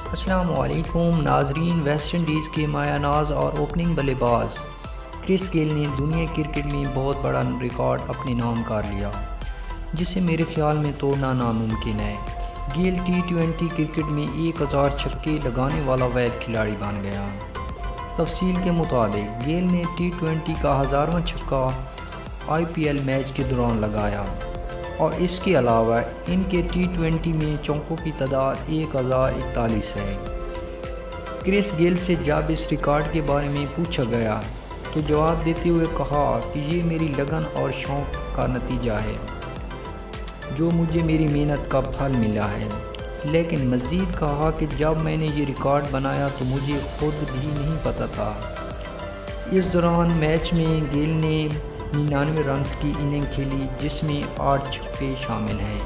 السلام علیکم ناظرین، ویسٹ انڈیز کے مایہ ناز اور اوپننگ بلے باز کرس گیل نے دنیا کرکٹ میں بہت بڑا ریکارڈ اپنے نام کر لیا، جسے میرے خیال میں توڑنا ناممکن ہے۔ گیل T20 کرکٹ میں 1000 چھکے لگانے والا واحد کھلاڑی بن گیا۔ تفصیل کے مطابق گیل نے T20 کا 1000واں چھکا IPL میچ کے دوران لگایا، اور اس کے علاوہ ان کے T20 میں چوکوں کی تعداد 1041 ہے۔ کرس گیل سے جب اس ریکارڈ کے بارے میں پوچھا گیا تو جواب دیتے ہوئے کہا کہ یہ میری لگن اور شوق کا نتیجہ ہے، جو مجھے میری محنت کا پھل ملا ہے۔ لیکن مزید کہا کہ جب میں نے یہ ریکارڈ بنایا تو مجھے خود بھی نہیں پتہ تھا۔ اس دوران میچ میں گیل نے 99 رنز کی اننگ کھیلی، جس میں 8 چھکے شامل ہیں۔